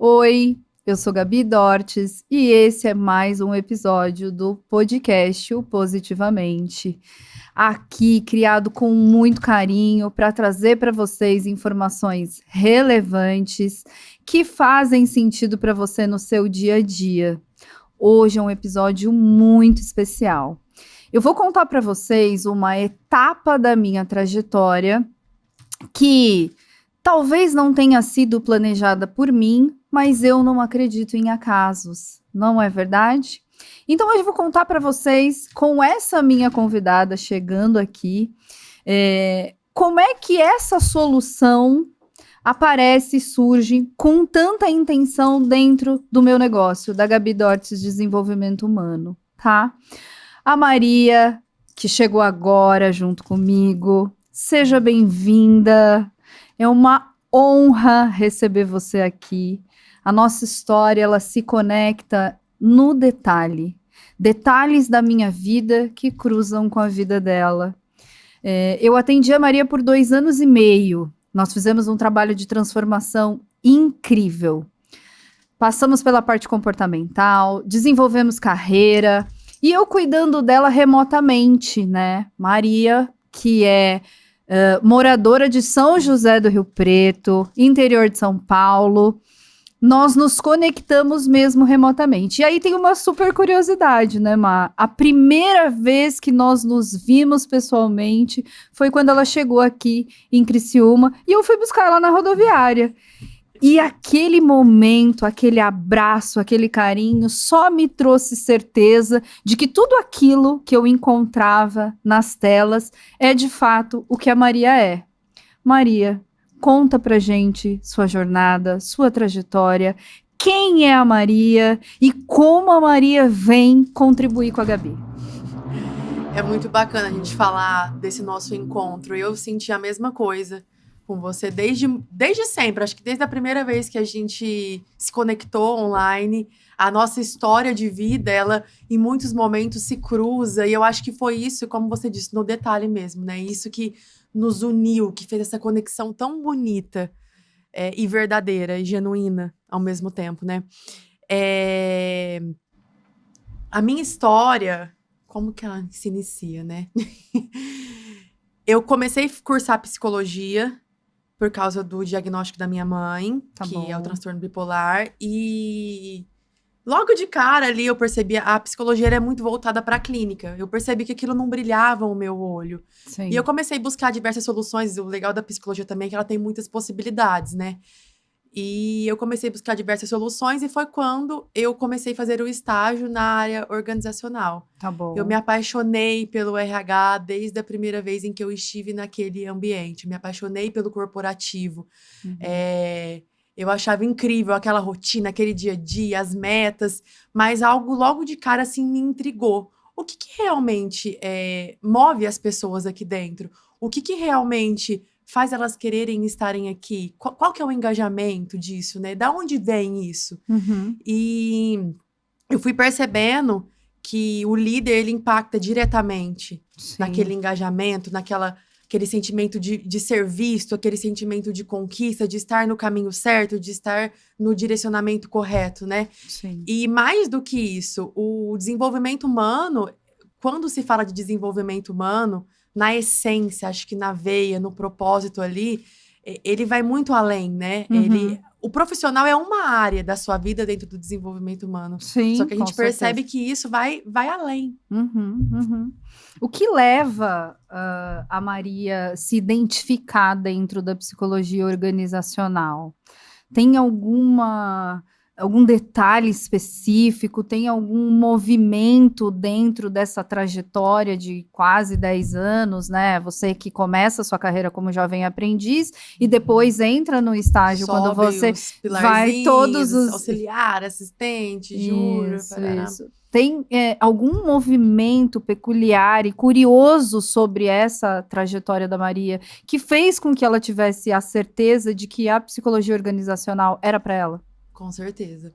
Oi, eu sou Gabi Dortes e esse é mais um episódio do podcast O Positivamente. Aqui, criado com muito carinho para trazer para vocês informações relevantes que fazem sentido para você no seu dia a dia. Hoje é um episódio muito especial. Eu vou contar para vocês uma etapa da minha trajetória que talvez não tenha sido planejada por mim, mas eu não acredito em acasos, não é verdade? Então hoje eu vou contar para vocês, com essa minha convidada chegando aqui, como é que essa solução aparece e surge com tanta intenção dentro do meu negócio, da Gabi Dortes Desenvolvimento Humano, tá? A Maria, que chegou agora junto comigo, seja bem-vinda. É uma honra receber você aqui. A nossa história, ela se conecta no detalhe. Detalhes da minha vida que cruzam com a vida dela. Eu atendi a Maria por 2 anos e meio. Nós fizemos um trabalho de transformação incrível. Passamos pela parte comportamental, desenvolvemos carreira e eu cuidando dela remotamente, né? Maria, que é moradora de São José do Rio Preto, interior de São Paulo, nós nos conectamos mesmo remotamente. E aí tem uma super curiosidade, né, Má? A primeira vez que nós nos vimos pessoalmente foi quando ela chegou aqui em Criciúma e eu fui buscar ela na rodoviária. E aquele momento, aquele abraço, aquele carinho, só me trouxe certeza de que tudo aquilo que eu encontrava nas telas é de fato o que a Maria é. Maria, conta pra gente sua jornada, sua trajetória, quem é a Maria e como a Maria vem contribuir com a Gabi. É muito bacana a gente falar desse nosso encontro. Eu senti a mesma coisa com você desde sempre. Acho que desde a primeira vez que a gente se conectou online, a nossa história de vida, ela em muitos momentos se cruza. E eu acho que foi isso, como você disse, no detalhe mesmo, né? Isso que nos uniu, que fez essa conexão tão bonita, e verdadeira e genuína ao mesmo tempo, né? A minha história, como que ela se inicia, né? Eu comecei a cursar psicologia por causa do diagnóstico da minha mãe, que é o transtorno bipolar, e logo de cara ali eu percebi a psicologia era muito voltada para a clínica. Eu percebi que aquilo não brilhava o meu olho. Sim. E eu comecei a buscar diversas soluções. O legal da psicologia também é que ela tem muitas possibilidades, né? E eu comecei a buscar diversas soluções e foi quando eu comecei a fazer o estágio na área organizacional. Tá bom. Eu me apaixonei pelo RH desde a primeira vez em que eu estive naquele ambiente. Me apaixonei pelo corporativo. Eu achava incrível aquela rotina, aquele dia a dia, as metas, mas algo logo de cara assim me intrigou. O que realmente move as pessoas aqui dentro? O que realmente faz elas quererem estarem aqui? Qual que é o engajamento disso, né? Da onde vem isso? E eu fui percebendo que o líder, ele impacta diretamente naquele engajamento, aquele sentimento de ser visto, aquele sentimento de conquista, de estar no caminho certo, de estar no direcionamento correto, né? Sim. E mais do que isso, o desenvolvimento humano, quando se fala de desenvolvimento humano, na essência, acho que na veia, no propósito ali, ele vai muito além, né? O profissional é uma área da sua vida dentro do desenvolvimento humano. Sim, só que a com gente percebe certeza. que isso vai além. O que leva a Maria se identificar dentro da psicologia organizacional? Tem algum detalhe específico? Tem algum movimento dentro dessa trajetória de quase 10 anos, né? Você que começa a sua carreira como jovem aprendiz e depois entra no estágio quando Sobe você os vai todos os... auxiliar, assistente, júnior, parará. Isso. Tem algum movimento peculiar e curioso sobre essa trajetória da Maria que fez com que ela tivesse a certeza de que a psicologia organizacional era para ela? Com certeza.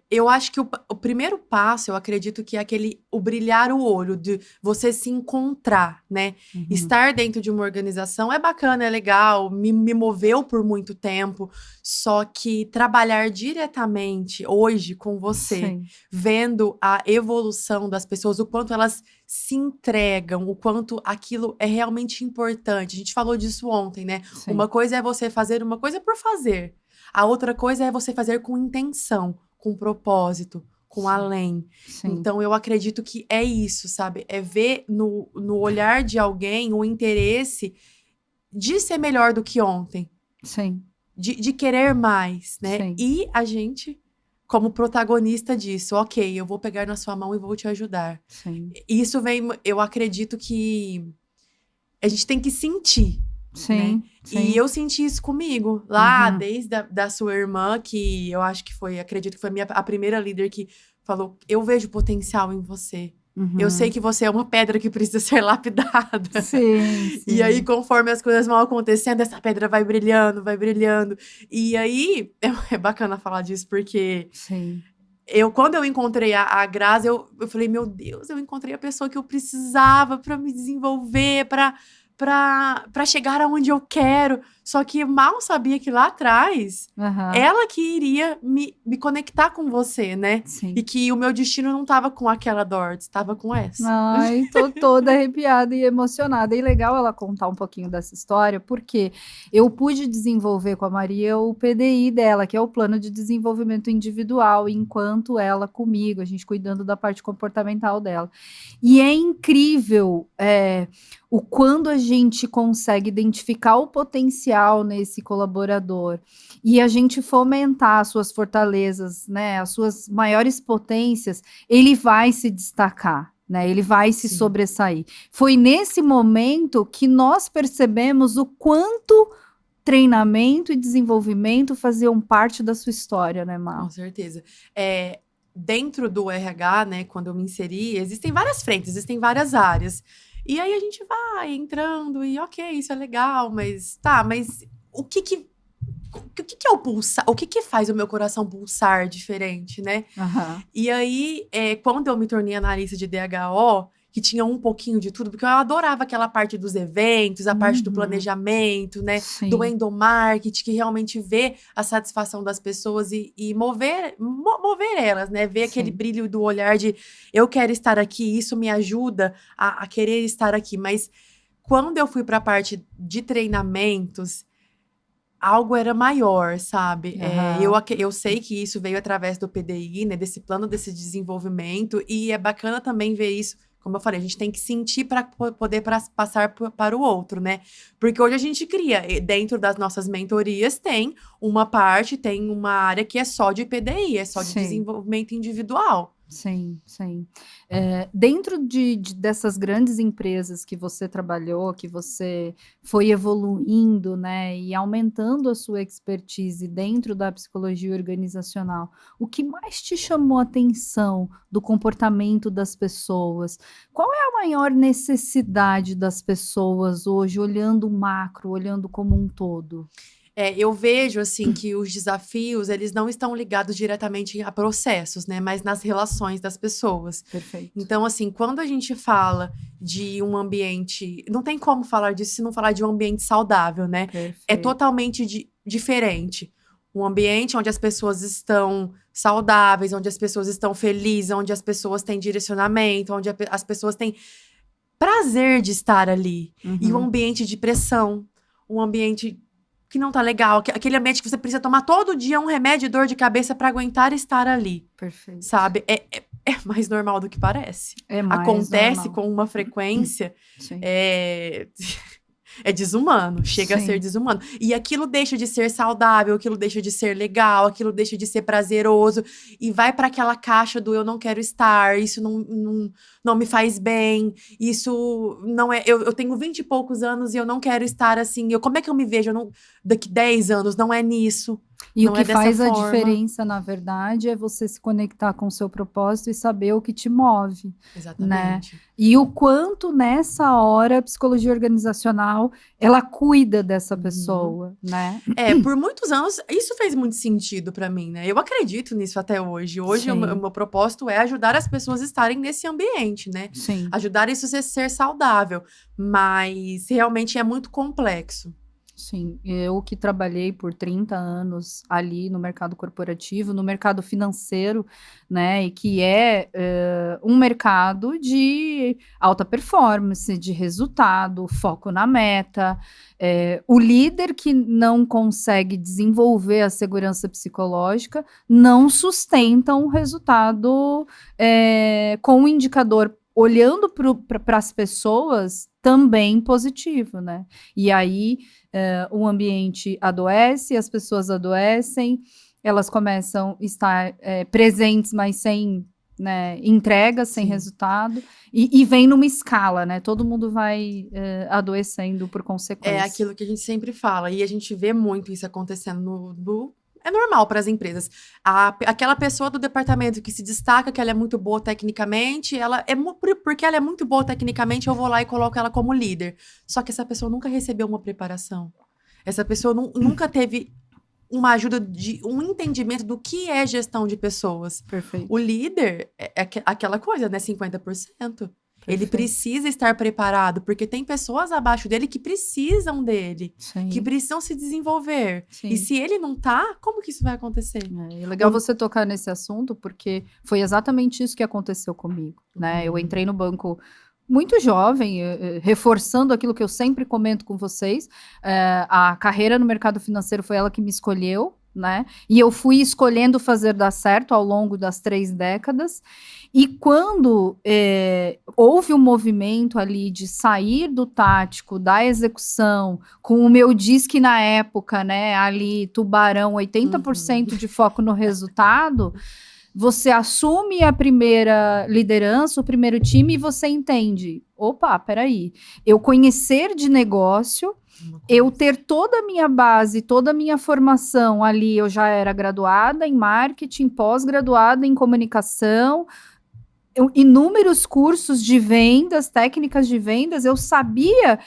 Eu acho que o primeiro passo, eu acredito que é o brilhar o olho, de você se encontrar, né? Uhum. Estar dentro de uma organização é bacana, é legal, me moveu por muito tempo, só que trabalhar diretamente hoje com você, Sim, vendo a evolução das pessoas, o quanto elas se entregam, o quanto aquilo é realmente importante. A gente falou disso ontem, né? sim, Uma coisa é você fazer uma coisa por fazer. A outra coisa é você fazer com intenção, com propósito, com sim, além. sim, Então, eu acredito que é isso, sabe? É ver no olhar de alguém o interesse de ser melhor do que ontem, sim, de querer mais, né? sim, E a gente, como protagonista disso, ok, eu vou pegar na sua mão e vou te ajudar. sim, Isso vem, eu acredito que a gente tem que sentir, né? sim, E sim. eu senti isso comigo, lá Uhum, desde da sua irmã, que eu acho que foi, acredito que foi a primeira líder que falou: eu vejo potencial em você. Eu sei uhum. que você é uma pedra que precisa ser lapidada. Sim, E aí, sim, conforme as coisas vão acontecendo, essa pedra vai brilhando, vai brilhando. E aí, é bacana falar disso, porque sim. quando eu encontrei a Grazi, eu falei, meu Deus, eu encontrei a pessoa que eu precisava para me desenvolver, para chegar aonde eu quero. Só que mal sabia que lá atrás, Aham, ela que iria me conectar com você, né? E sim. que o meu destino não tava com aquela Dorothy, estava com essa. Ai, tô toda arrepiada e emocionada. E legal ela contar um pouquinho dessa história, porque eu pude desenvolver com a Maria o PDI dela, que é o plano de desenvolvimento individual, enquanto ela comigo, a gente cuidando da parte comportamental dela. E é incrível o quando a gente consegue identificar o potencial nesse colaborador e a gente fomentar as suas fortalezas, né, as suas maiores potências, ele vai se destacar, né? Ele vai se Sim. sobressair. Foi nesse momento que nós percebemos o quanto treinamento e desenvolvimento faziam parte da sua história, né, Com Mal? certeza. Dentro do RH, né, quando eu me inseri, existem várias frentes, existem várias áreas. E aí a gente vai entrando e, ok, isso é legal, mas tá, mas o que é o pulsar? O que faz o meu coração pulsar diferente, né? Aham. E aí, quando eu me tornei analista de DHO, que tinha um pouquinho de tudo, porque eu adorava aquela parte dos eventos, a parte do Uhum. planejamento, né, do Sim, endomarketing, que realmente vê a satisfação das pessoas e mover elas, né, ver aquele sim. brilho do olhar de eu quero estar aqui, isso me ajuda a querer estar aqui. Mas quando eu fui para a parte de treinamentos, algo era maior, sabe? Aham. Eu sei que isso veio através do PDI, né? Desse plano, desse desenvolvimento, e é bacana também ver isso. Como eu falei, a gente tem que sentir para poder passar para o outro, né? Porque hoje a gente cria, dentro das nossas mentorias, tem uma área que é só de PDI, é só de Sim. desenvolvimento individual. Sim, sim. Dentro dessas grandes empresas que você trabalhou, que você foi evoluindo, né, e aumentando a sua expertise dentro da psicologia organizacional, o que mais te chamou a atenção do comportamento das pessoas? Qual é a maior necessidade das pessoas hoje, olhando o macro, olhando como um todo? Eu vejo assim que os desafios, eles não estão ligados diretamente a processos, né, mas nas relações das pessoas. Perfeito, Então, assim, quando a gente fala de um ambiente, não tem como falar disso se não falar de um ambiente saudável, né? É perfeito. totalmente diferente. Um ambiente onde as pessoas estão saudáveis, onde as pessoas estão felizes, onde as pessoas têm direcionamento, onde as pessoas têm prazer de estar ali. E um Uhum, ambiente de pressão, um ambiente que não tá legal, aquele ambiente que você precisa tomar todo dia um remédio de dor de cabeça para aguentar estar ali, perfeito. sabe? É mais normal do que parece. É mais Acontece normal. com uma frequência Sim, é, é desumano, chega a ser sim. desumano. E aquilo deixa de ser saudável, aquilo deixa de ser legal, aquilo deixa de ser prazeroso e vai para aquela caixa do eu não quero estar, isso não me faz bem, isso não é. Eu tenho 20 e poucos anos e eu não quero estar assim. Como é que eu me vejo? Daqui 10 anos, não é nisso. E o Não que é dessa faz a forma. diferença, na verdade, é você se conectar com o seu propósito e saber o que te move, né? Exatamente. E o quanto nessa hora a psicologia organizacional, ela cuida dessa Uhum. pessoa, né? Por muitos anos, isso fez muito sentido pra mim, né? Eu acredito nisso até hoje. Hoje, o Sim. meu propósito é ajudar as pessoas a estarem nesse ambiente, né? Sim. Ajudar isso a ser saudável. Mas realmente é muito complexo. Sim, eu que trabalhei por 30 anos ali no mercado corporativo, no mercado financeiro, né, e que é um mercado de alta performance, de resultado, foco na meta. O líder que não consegue desenvolver a segurança psicológica não sustenta um resultado com um indicador olhando para as pessoas também positivo, né? E aí o ambiente adoece, as pessoas adoecem, elas começam a estar presentes, mas sem, né, entrega, sem Sim. resultado, e vem numa escala, né? Todo mundo vai adoecendo por consequência. É aquilo que a gente sempre fala, e a gente vê muito isso acontecendo é normal para as empresas. Aquela pessoa do departamento que se destaca, que ela é muito boa tecnicamente, porque ela é muito boa tecnicamente, eu vou lá e coloco ela como líder. Só que essa pessoa nunca recebeu uma preparação. Essa pessoa nunca teve uma ajuda um entendimento do que é gestão de pessoas. Perfeito. O líder é aquela coisa, né? 50%. Ele Perfeito. precisa estar preparado, porque tem pessoas abaixo dele que precisam dele, Sim. que precisam se desenvolver. Sim. E se ele não tá, como que isso vai acontecer? É legal você tocar nesse assunto, porque foi exatamente isso que aconteceu comigo, né? Eu entrei no banco muito jovem, reforçando aquilo que eu sempre comento com vocês. A carreira no mercado financeiro foi ela que me escolheu, né? E eu fui escolhendo fazer dar certo ao longo das 3 décadas. E quando houve um movimento ali de sair do tático, da execução, com o meu disque na época, né? Ali, tubarão, 80% de foco no resultado. Você assume a primeira liderança, o primeiro time, e você entende: opa, peraí, eu conhecer de negócio, eu ter toda a minha base, toda a minha formação ali, eu já era graduada em marketing, pós-graduada em comunicação, inúmeros cursos de vendas, técnicas de vendas, eu sabia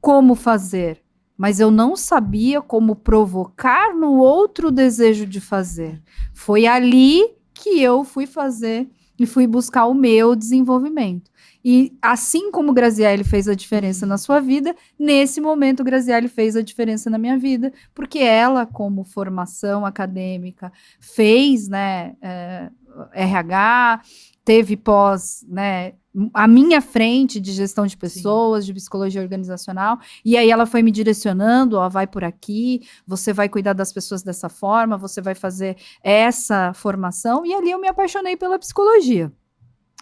como fazer, mas eu não sabia como provocar no outro o desejo de fazer. Foi ali que eu fui fazer e fui buscar o meu desenvolvimento. E assim como Graziele fez a diferença na sua vida, nesse momento Graziele fez a diferença na minha vida, porque ela, como formação acadêmica, fez, né, RH, teve pós, né, à minha frente de gestão de pessoas, de psicologia organizacional, e aí ela foi me direcionando, ó, vai por aqui, você vai cuidar das pessoas dessa forma, você vai fazer essa formação, e ali eu me apaixonei pela psicologia,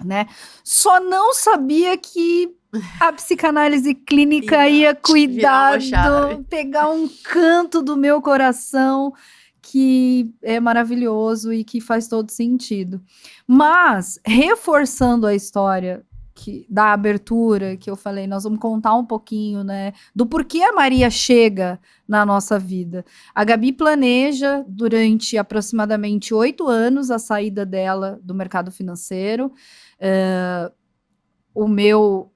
né? Só não sabia que a psicanálise clínica ia cuidar, pegar um canto do meu coração, que é maravilhoso e que faz todo sentido. Mas, reforçando a história da abertura que eu falei, nós vamos contar um pouquinho, né, do porquê a Maria chega na nossa vida. A Gabi planeja, durante aproximadamente 8 anos, a saída dela do mercado financeiro. O meu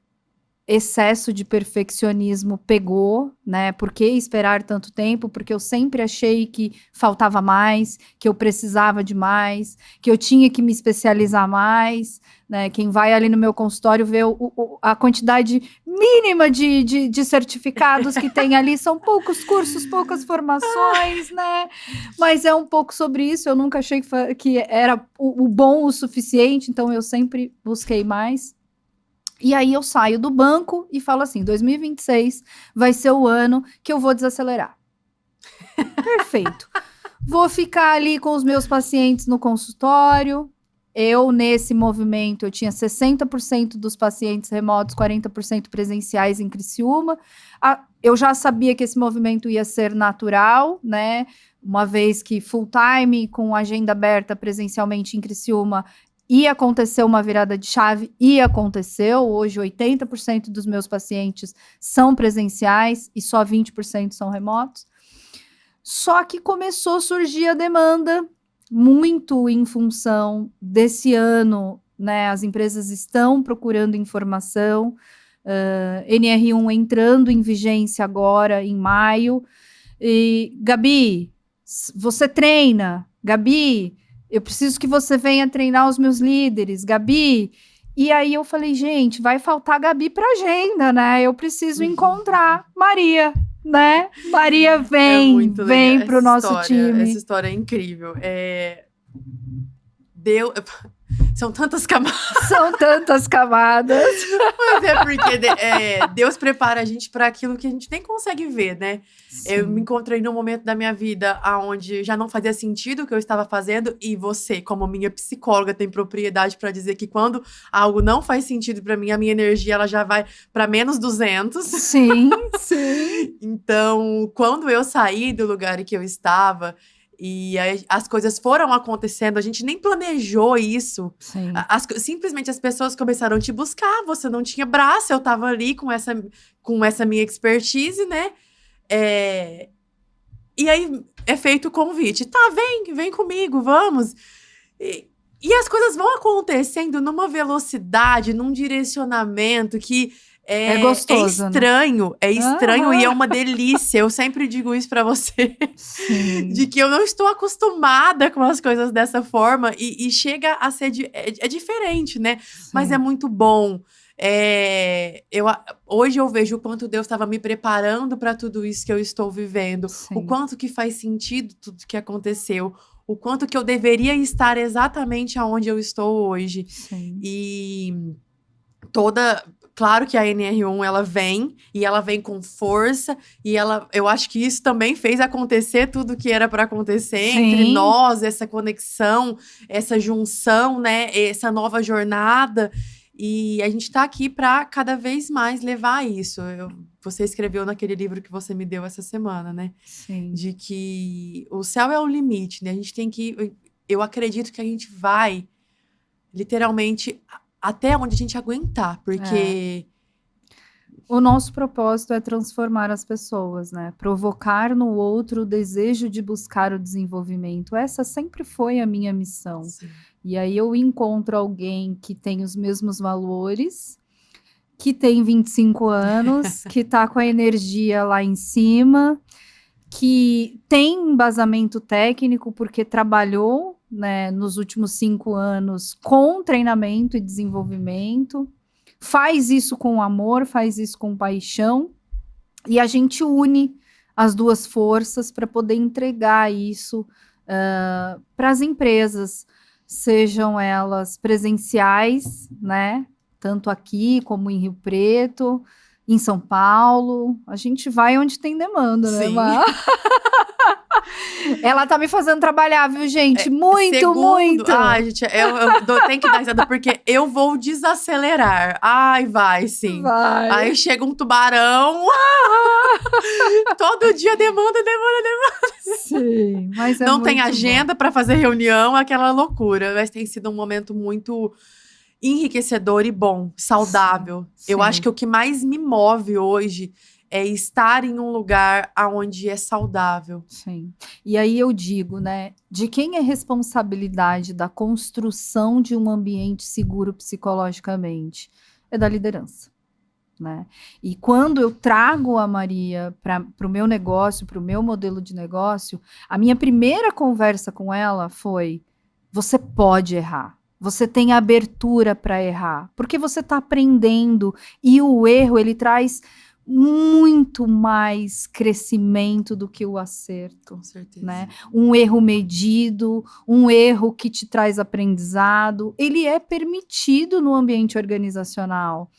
excesso de perfeccionismo pegou, né? Por que esperar tanto tempo? Porque eu sempre achei que faltava mais, que eu precisava de mais, que eu tinha que me especializar mais, né? Quem vai ali no meu consultório vê a quantidade mínima de certificados que tem ali, são poucos cursos, poucas formações, né? Mas é um pouco sobre isso, eu nunca achei que era o bom o suficiente, então eu sempre busquei mais. E aí eu saio do banco e falo assim, 2026 vai ser o ano que eu vou desacelerar. Perfeito. Vou ficar ali com os meus pacientes no consultório. Eu, nesse movimento, eu tinha 60% dos pacientes remotos, 40% presenciais em Criciúma. Eu já sabia que esse movimento ia ser natural, né? Uma vez que full time, com agenda aberta presencialmente em Criciúma, ia acontecer uma virada de chave, e aconteceu. Hoje, 80% dos meus pacientes são presenciais e só 20% são remotos. Só que começou a surgir a demanda, muito em função desse ano, né? As empresas estão procurando informação, NR1 entrando em vigência agora em maio. E, Gabi, você treina? Gabi, eu preciso que você venha treinar os meus líderes. Gabi, e aí eu falei, gente, vai faltar Gabi para agenda, né? Eu preciso encontrar Maria, né? Maria, vem para o nosso time. Essa história é incrível. São tantas camadas. São tantas camadas. Mas é porque Deus prepara a gente para aquilo que a gente nem consegue ver, né? Sim. Eu me encontrei num momento da minha vida onde já não fazia sentido o que eu estava fazendo, e você, como minha psicóloga, tem propriedade para dizer que quando algo não faz sentido para mim, a minha energia ela já vai para menos 200. Sim, sim. Então, quando eu saí do lugar em que eu estava, e aí as coisas foram acontecendo, a gente nem planejou isso. Simplesmente as pessoas começaram a te buscar, você não tinha braço, eu tava ali com essa minha expertise, né? E aí é feito o convite. Tá, vem comigo, vamos. E as coisas vão acontecendo numa velocidade, num direcionamento que é gostoso, estranho, né? É estranho e é uma delícia. Eu sempre digo isso pra você. Sim. De que eu não estou acostumada com as coisas dessa forma. E chega a ser... É diferente, né? Sim. Mas é muito bom. Hoje eu vejo o quanto Deus estava me preparando para tudo isso que eu estou vivendo. Sim. O quanto que faz sentido tudo que aconteceu. O quanto que eu deveria estar exatamente aonde eu estou hoje. Sim. E claro que a NR1, ela vem com força, e eu acho que isso também fez acontecer tudo que era para acontecer. Sim. Entre nós, essa conexão, essa junção, né, essa nova jornada, e a gente tá aqui para cada vez mais levar isso. Você escreveu naquele livro que você me deu essa semana, né? Sim. De que o céu é o limite, né? A gente tem que... Eu acredito que a gente vai, literalmente, até onde a gente aguentar, porque... O nosso propósito é transformar as pessoas, né? Provocar no outro o desejo de buscar o desenvolvimento. Essa sempre foi a minha missão. Sim. E aí eu encontro alguém que tem os mesmos valores, que tem 25 anos, que tá com a energia lá em cima, que tem embasamento técnico porque trabalhou, né, nos últimos 5 anos com treinamento e desenvolvimento, faz isso com amor, faz isso com paixão, e a gente une as duas forças para poder entregar isso para as empresas, sejam elas presenciais, né, tanto aqui como em Rio Preto, em São Paulo. A gente vai onde tem demanda, Sim. né, Má? Ela tá me fazendo trabalhar, viu, gente? Muito, muito. Ai, gente, eu tenho que dar risada, porque eu vou desacelerar. Ai, vai, sim. Vai. Aí chega um tubarão. Todo dia demanda. Sim, mas não tem agenda para fazer reunião, aquela loucura. Mas tem sido um momento muito enriquecedor e bom, saudável. Sim. Eu acho que o que mais me move hoje é estar em um lugar onde é saudável. Sim. E aí eu digo, né, de quem é responsabilidade da construção de um ambiente seguro psicologicamente? É da liderança, né? E quando eu trago a Maria para o meu negócio, para o meu modelo de negócio, a minha primeira conversa com ela foi: você pode errar. Você tem abertura para errar, porque você está aprendendo, e o erro, ele traz muito mais crescimento do que o acerto. Com certeza. Né? Um erro medido, um erro que te traz aprendizado, ele é permitido no ambiente organizacional.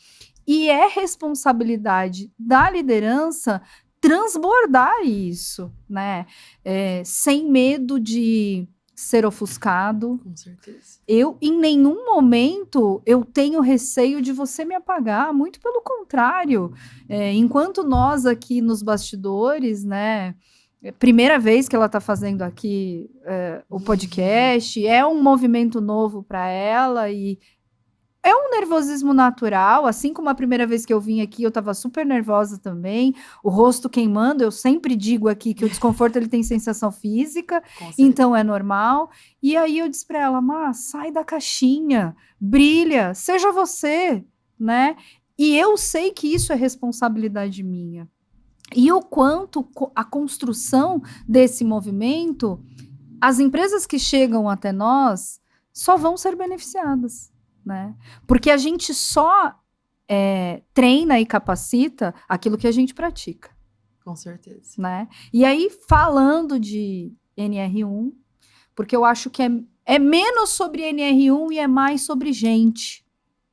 E é responsabilidade da liderança transbordar isso, né? Sem medo de ser ofuscado. Com certeza. Eu, em nenhum momento, eu tenho receio de você me apagar, muito pelo contrário. Enquanto nós aqui nos bastidores, né, primeira vez que ela está fazendo aqui o podcast, é um movimento novo para ela, e é um nervosismo natural, assim como a primeira vez que eu vim aqui, eu estava super nervosa também, o rosto queimando, eu sempre digo aqui que o desconforto ele tem sensação física, então é normal. E aí eu disse para ela, Má, sai da caixinha, brilha, seja você, né? E eu sei que isso é responsabilidade minha. E o quanto a construção desse movimento, as empresas que chegam até nós só vão ser beneficiadas, né? Porque a gente só treina e capacita aquilo que a gente pratica. Com certeza. Né? E aí, falando de NR1, porque eu acho que é menos sobre NR1 e é mais sobre gente,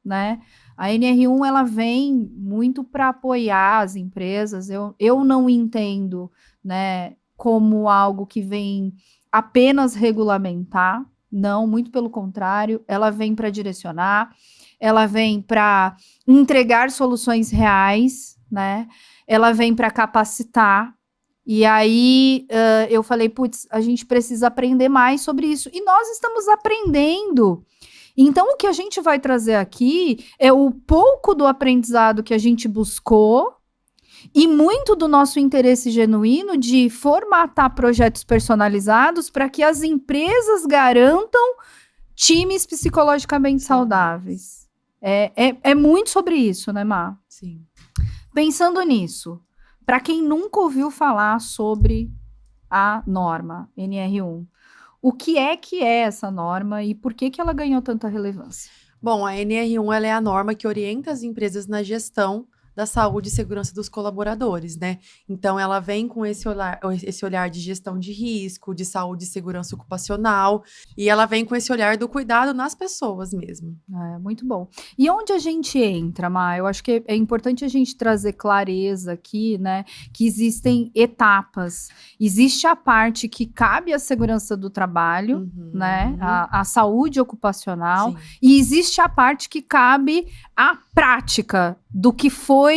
né? A NR1 ela vem muito para apoiar as empresas. Eu não entendo, né, como algo que vem apenas regulamentar. Não, muito pelo contrário, ela vem para direcionar, ela vem para entregar soluções reais, né? Ela vem para capacitar. E aí eu falei, putz, a gente precisa aprender mais sobre isso. E nós estamos aprendendo. Então, o que a gente vai trazer aqui é o pouco do aprendizado que a gente buscou e muito do nosso interesse genuíno de formatar projetos personalizados para que as empresas garantam times psicologicamente saudáveis. É muito sobre isso, né, Má? Sim. Pensando nisso, para quem nunca ouviu falar sobre a norma NR1, o que é essa norma e por que ela ganhou tanta relevância? Bom, a NR1 ela é a norma que orienta as empresas na gestão da saúde e segurança dos colaboradores, né? Então, ela vem com esse olhar de gestão de risco, de saúde e segurança ocupacional, e ela vem com esse olhar do cuidado nas pessoas mesmo. Muito bom. E onde a gente entra, Má? Eu acho que é importante a gente trazer clareza aqui, né? Que existem etapas. Existe a parte que cabe à segurança do trabalho, né? A saúde ocupacional. Sim. E existe a parte que cabe à prática do que foi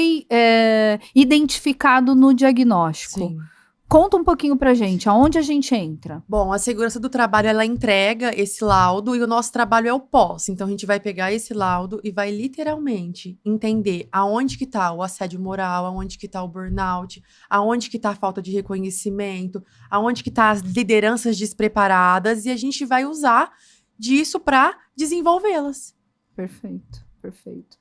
identificado no diagnóstico. Sim. Conta um pouquinho pra gente, aonde a gente entra? Bom, a segurança do trabalho, ela entrega esse laudo e o nosso trabalho é o pós. Então, a gente vai pegar esse laudo e vai literalmente entender aonde que tá o assédio moral, aonde que tá o burnout, aonde que tá a falta de reconhecimento, aonde que tá as lideranças despreparadas e a gente vai usar disso para desenvolvê-las. Perfeito. Perfeito.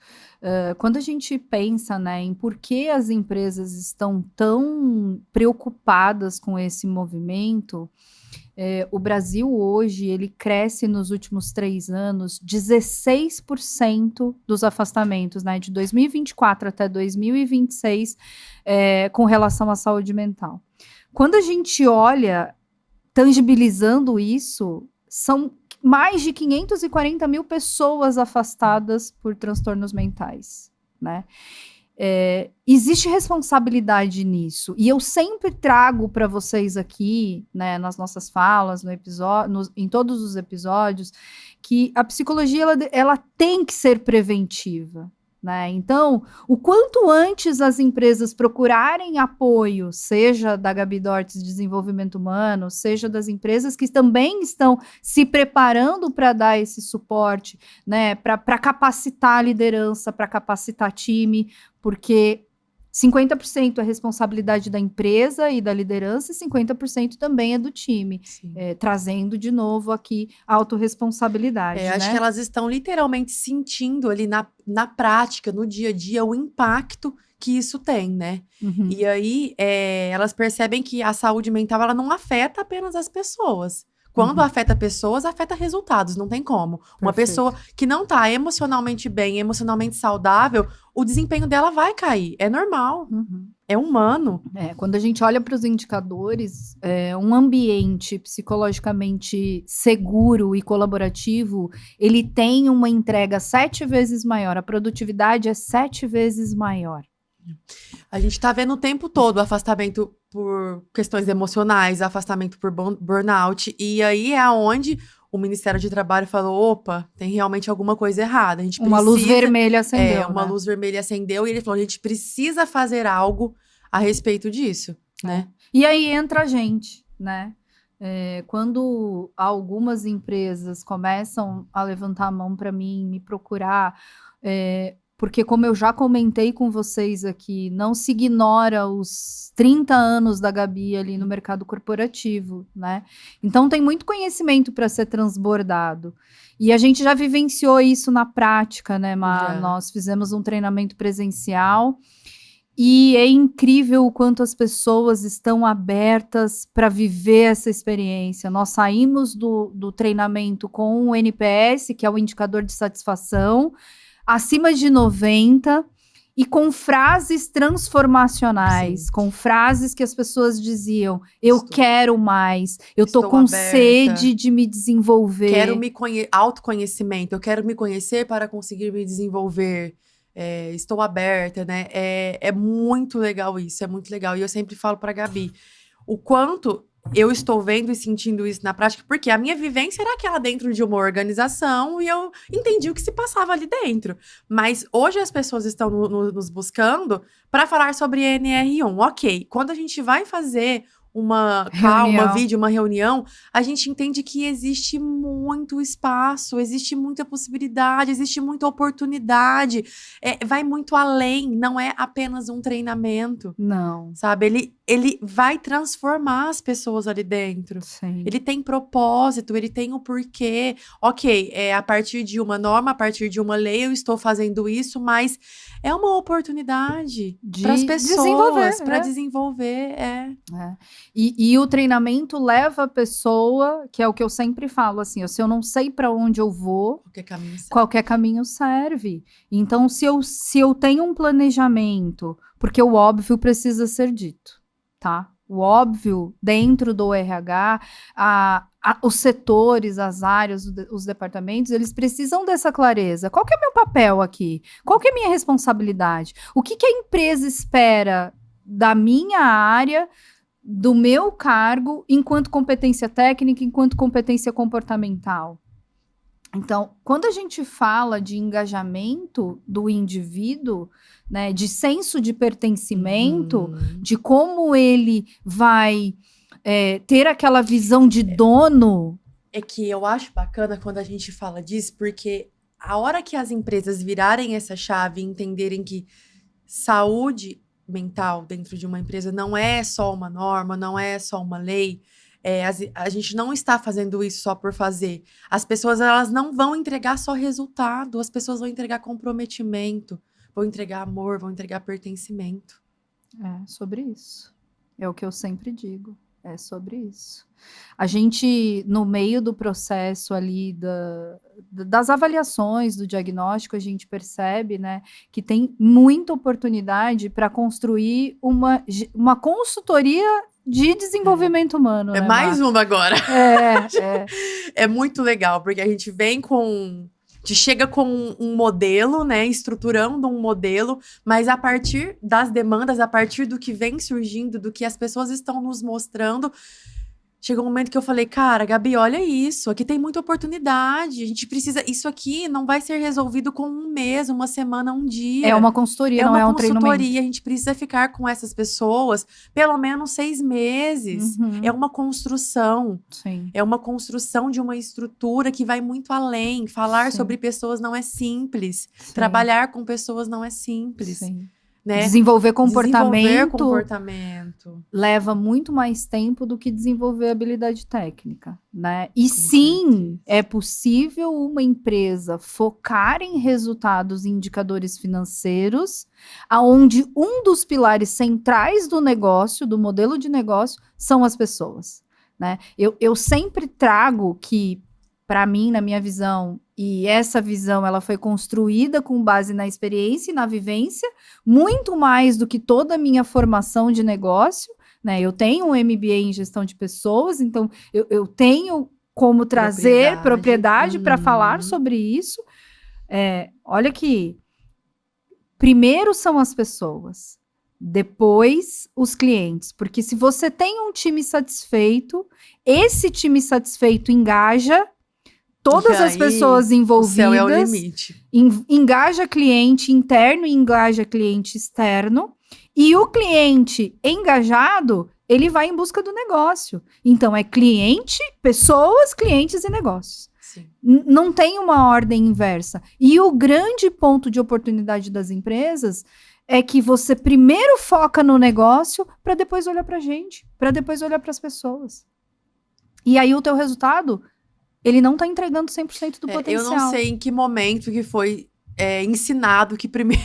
Quando a gente pensa, né, em por que as empresas estão tão preocupadas com esse movimento, o Brasil hoje, ele cresce nos últimos 3 anos 16% dos afastamentos, né, de 2024 até 2026, com relação à saúde mental. Quando a gente olha, tangibilizando isso, são mais de 540 mil pessoas afastadas por transtornos mentais, né? Existe responsabilidade nisso, e eu sempre trago para vocês aqui, né, nas nossas falas, em todos os episódios, que a psicologia ela tem que ser preventiva. Né? Então, o quanto antes as empresas procurarem apoio, seja da Gabi Dortes Desenvolvimento Humano, seja das empresas que também estão se preparando para dar esse suporte, né? Para capacitar a liderança, para capacitar time, porque 50% é responsabilidade da empresa e da liderança e 50% também é do time, trazendo de novo aqui a autorresponsabilidade. Acho que elas estão literalmente sentindo ali na prática, no dia a dia, o impacto que isso tem, né? E aí, elas percebem que a saúde mental, ela não afeta apenas as pessoas. Quando afeta pessoas, afeta resultados, não tem como. Perfeito. Uma pessoa que não tá emocionalmente bem, emocionalmente saudável, o desempenho dela vai cair. É normal. É humano. Quando a gente olha para os indicadores, um ambiente psicologicamente seguro e colaborativo, ele tem uma entrega 7 vezes maior, a produtividade é 7 vezes maior. A gente tá vendo o tempo todo afastamento por questões emocionais, afastamento por burnout, e aí é onde o Ministério de Trabalho falou, opa, tem realmente alguma coisa errada. A gente uma luz vermelha acendeu, uma luz vermelha acendeu, e ele falou, a gente precisa fazer algo a respeito disso, né? E aí entra a gente, né? Quando algumas empresas começam a levantar a mão para mim, me procurar, porque como eu já comentei com vocês aqui, não se ignora os 30 anos da Gabi ali no mercado corporativo, né? Então tem muito conhecimento para ser transbordado. E a gente já vivenciou isso na prática, né, Má? Nós fizemos um treinamento presencial e é incrível o quanto as pessoas estão abertas para viver essa experiência. Nós saímos do treinamento com o NPS, que é o indicador de satisfação, acima de 90, e com frases transformacionais, com frases que as pessoas diziam: eu quero mais, eu tô com sede de me desenvolver. Quero autoconhecimento, eu quero me conhecer para conseguir me desenvolver. Estou aberta, né? É muito legal isso, é muito legal. E eu sempre falo pra Gabi, o quanto eu estou vendo e sentindo isso na prática, porque a minha vivência era aquela dentro de uma organização e eu entendi o que se passava ali dentro. Mas hoje as pessoas estão nos buscando para falar sobre NR1. Ok, quando a gente vai fazer uma vídeo, uma reunião, a gente entende que existe muito espaço, existe muita possibilidade, existe muita oportunidade, vai muito além, não é apenas um treinamento. Não. Sabe, ele vai transformar as pessoas ali dentro. Sim. Ele tem propósito, ele tem o porquê. Ok, a partir de uma norma, a partir de uma lei, eu estou fazendo isso, mas é uma oportunidade para as pessoas, para desenvolver. E o treinamento leva a pessoa, que é o que eu sempre falo, assim, se eu não sei para onde eu vou, qualquer caminho serve. Então, se eu tenho um planejamento, porque o óbvio precisa ser dito, tá? O óbvio, dentro do RH, os setores, as áreas, os departamentos, eles precisam dessa clareza. Qual que é meu papel aqui? Qual que é a minha responsabilidade? O que a empresa espera da minha área, do meu cargo, enquanto competência técnica, enquanto competência comportamental? Então, quando a gente fala de engajamento do indivíduo, né, de senso de pertencimento, de como ele vai ter aquela visão de dono. É que eu acho bacana quando a gente fala disso, porque a hora que as empresas virarem essa chave e entenderem que saúde mental dentro de uma empresa não é só uma norma, não é só uma lei, a gente não está fazendo isso só por fazer. As pessoas, elas não vão entregar só resultado, as pessoas vão entregar comprometimento, vão entregar amor, vão entregar pertencimento. É sobre isso. É o que eu sempre digo. É sobre isso. A gente, no meio do processo ali das avaliações, do diagnóstico, a gente percebe, né, que tem muita oportunidade para construir uma consultoria de desenvolvimento humano. É, né, mais uma agora. É muito legal, porque a gente vem com... A gente chega com um modelo, né, estruturando um modelo, mas a partir das demandas, a partir do que vem surgindo, do que as pessoas estão nos mostrando, chegou um momento que eu falei, cara, Gabi, olha isso, aqui tem muita oportunidade, a gente precisa, isso aqui não vai ser resolvido com um mês, uma semana, um dia. É uma consultoria, não é um treinamento. A gente precisa ficar com essas pessoas pelo menos 6 meses. É uma construção. Sim. É uma construção de uma estrutura que vai muito além. Falar sobre pessoas não é simples. Sim. Trabalhar com pessoas não é simples. Sim. Né? Desenvolver comportamento leva muito mais tempo do que desenvolver habilidade técnica, né? E sim, é possível uma empresa focar em resultados e indicadores financeiros, aonde um dos pilares centrais do negócio, do modelo de negócio, são as pessoas, né? Eu sempre trago que, para mim, na minha visão, e essa visão ela foi construída com base na experiência e na vivência, muito mais do que toda a minha formação de negócio, né? Eu tenho um MBA em gestão de pessoas, então eu tenho como trazer propriedade para falar sobre isso. Olha aqui, primeiro são as pessoas, depois os clientes, porque se você tem um time satisfeito, esse time satisfeito engaja todas as pessoas envolvidas, o céu é o limite. Engaja cliente interno e engaja cliente externo, e o cliente engajado, ele vai em busca do negócio. Então, é cliente, pessoas, clientes e negócios. Sim. Não tem uma ordem inversa. E o grande ponto de oportunidade das empresas é que você primeiro foca no negócio para depois olhar para a gente, para depois olhar para as pessoas. E aí o teu resultado, ele não está entregando 100% do potencial. Eu não sei em que momento que foi ensinado que primeiro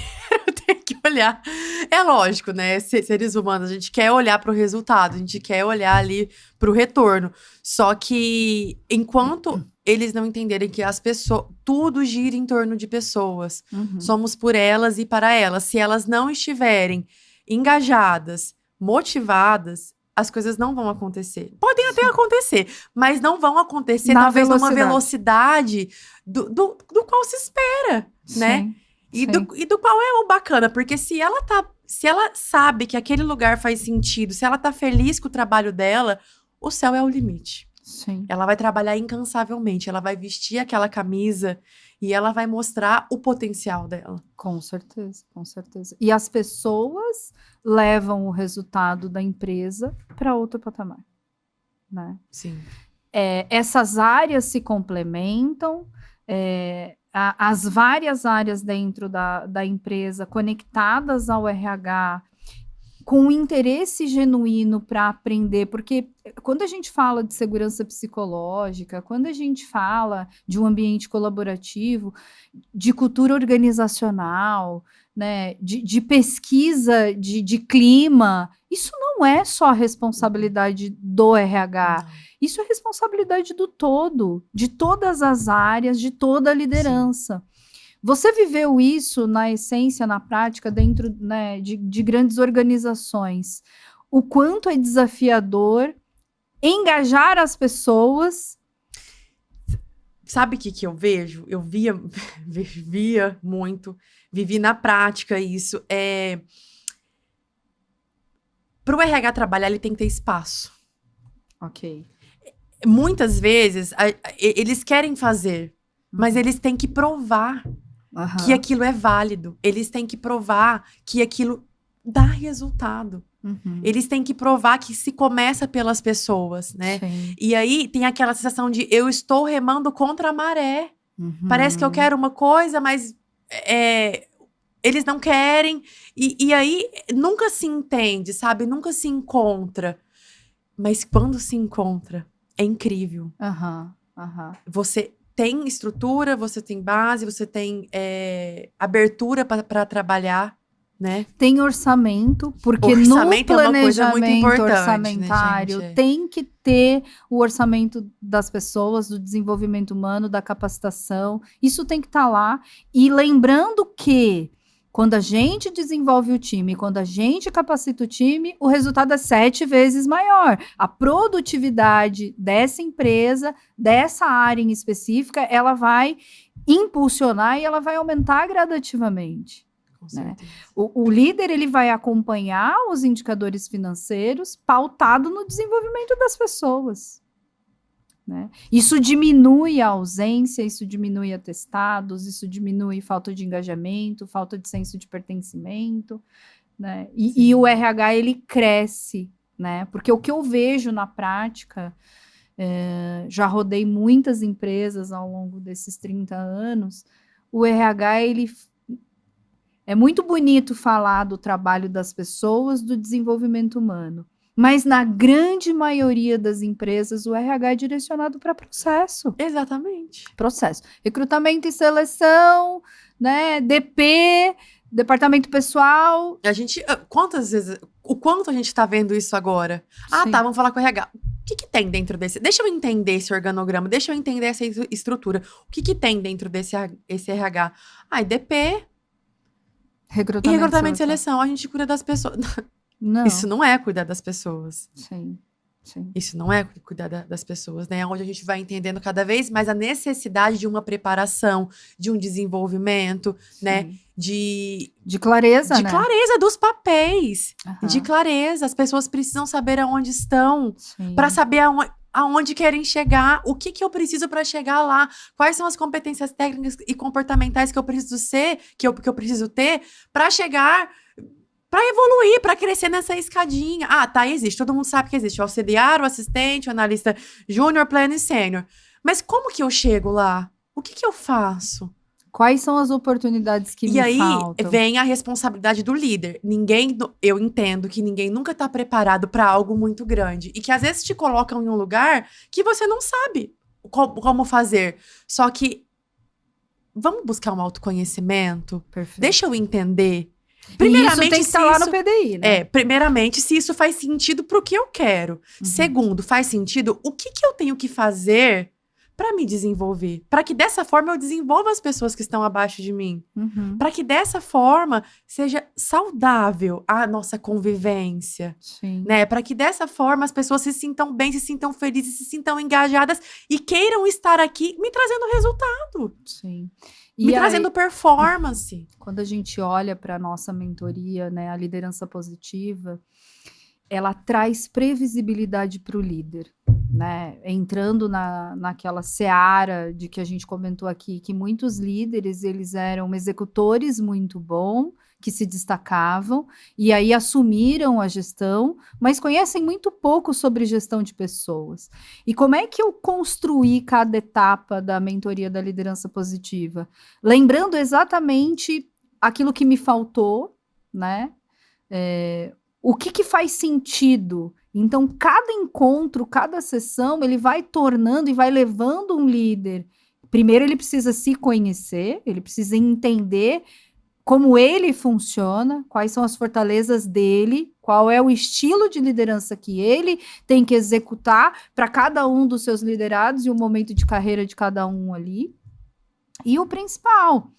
tem que olhar. É lógico, né? Seres humanos, a gente quer olhar para o resultado, a gente quer olhar ali para o retorno. Só que enquanto eles não entenderem que as pessoas, tudo gira em torno de pessoas. Somos por elas e para elas. Se elas não estiverem engajadas, motivadas, as coisas não vão acontecer. Podem até acontecer, mas não vão acontecer talvez numa velocidade do qual se espera, né? E do qual é o bacana, porque se ela sabe que aquele lugar faz sentido, se ela tá feliz com o trabalho dela, o céu é o limite. Sim. Ela vai trabalhar incansavelmente, ela vai vestir aquela camisa e ela vai mostrar o potencial dela. Com certeza, com certeza. E as pessoas levam o resultado da empresa para outro patamar, né? Sim. Essas áreas se complementam, as várias áreas dentro da empresa conectadas ao RH, com um interesse genuíno para aprender, porque quando a gente fala de segurança psicológica, quando a gente fala de um ambiente colaborativo, de cultura organizacional, né, de pesquisa de clima, isso não é só responsabilidade do RH, isso é responsabilidade do todo, de todas as áreas, de toda a liderança. Sim. Você viveu isso na essência, na prática, dentro, né, de grandes organizações. O quanto é desafiador engajar as pessoas. Sabe o que eu vejo? Eu via muito, vivi na prática isso. Para o RH trabalhar, ele tem que ter espaço. Ok. Muitas vezes, eles querem fazer, mas eles têm que provar que aquilo é válido. Eles têm que provar que aquilo dá resultado. Eles têm que provar que se começa pelas pessoas, né? Sim. E aí tem aquela sensação de eu estou remando contra a maré. Parece que eu quero uma coisa, mas eles não querem. E aí nunca se entende, sabe? Nunca se encontra. Mas quando se encontra, é incrível. Você tem estrutura, você tem base, você tem abertura para trabalhar, né? Tem orçamento, porque orçamento no planejamento orçamentário, né, tem que ter o orçamento das pessoas, do desenvolvimento humano, da capacitação. Isso tem que estar lá. E lembrando que quando a gente desenvolve o time, quando a gente capacita o time, o resultado é 7 vezes maior. A produtividade dessa empresa, dessa área em específica, ela vai impulsionar e ela vai aumentar gradativamente. Né? O líder, ele vai acompanhar os indicadores financeiros pautado no desenvolvimento das pessoas. Né? Isso diminui a ausência, isso diminui atestados, isso diminui falta de engajamento, falta de senso de pertencimento, né? E o RH, ele cresce, né? Porque o que eu vejo na prática, já rodei muitas empresas ao longo desses 30 anos, o RH, ele é muito bonito falar do trabalho das pessoas, do desenvolvimento humano. Mas na grande maioria das empresas, o RH é direcionado para processo. Exatamente. Processo. Recrutamento e seleção, né? DP, departamento pessoal. A gente, quantas vezes, o quanto a gente está vendo isso agora? Sim. Vamos falar com o RH. O que tem dentro desse? Deixa eu entender esse organograma, deixa eu entender essa estrutura. O que tem dentro esse RH? DP. Recrutamento e seleção. A gente cuida das pessoas. Não. Isso não é cuidar das pessoas. Sim. Isso não é cuidar das pessoas, né? Onde a gente vai entendendo cada vez mais a necessidade de uma preparação, de um desenvolvimento, né? De clareza, né? De clareza dos papéis. De clareza. As pessoas precisam saber aonde estão. Para saber aonde querem chegar. O que eu preciso para chegar lá. Quais são as competências técnicas e comportamentais que eu preciso que eu preciso ter para chegar Pra evoluir, pra crescer nessa escadinha. Ah, tá, existe. Todo mundo sabe que existe. O auxiliar, o assistente, o analista júnior, pleno e sênior. Mas como que eu chego lá? O que que eu faço? Quais são as oportunidades que E me aí faltam? vem a responsabilidade do líder. Eu entendo que ninguém nunca tá preparado pra algo muito grande. E que às vezes te colocam em um lugar que você não sabe como fazer. Só que vamos buscar um autoconhecimento? Perfeito. Deixa eu entender. E isso tem que estar lá no PDI, né? Primeiramente, se isso faz sentido pro que eu quero. Segundo, faz sentido o que eu tenho que fazer pra me desenvolver. Pra que dessa forma eu desenvolva as pessoas que estão abaixo de mim. Pra que dessa forma seja saudável a nossa convivência. Sim. Né? Para que dessa forma as pessoas se sintam bem, se sintam felizes, se sintam engajadas e queiram estar aqui me trazendo resultado. Sim. Me trazendo performance. Quando a gente olha para a nossa mentoria, né, a liderança positiva, ela traz previsibilidade para o líder, né? Entrando naquela seara de que a gente comentou aqui, que muitos líderes, eles eram executores muito bons, que se destacavam, e aí assumiram a gestão, mas conhecem muito pouco sobre gestão de pessoas. E como é que eu construí cada etapa da mentoria da liderança positiva? Lembrando exatamente aquilo que me faltou, né? O que faz sentido? Então, cada encontro, cada sessão, ele vai tornando e vai levando um líder. Primeiro, ele precisa se conhecer, ele precisa entender como ele funciona, quais são as fortalezas dele, qual é o estilo de liderança que ele tem que executar para cada um dos seus liderados e o momento de carreira de cada um ali. E o principal,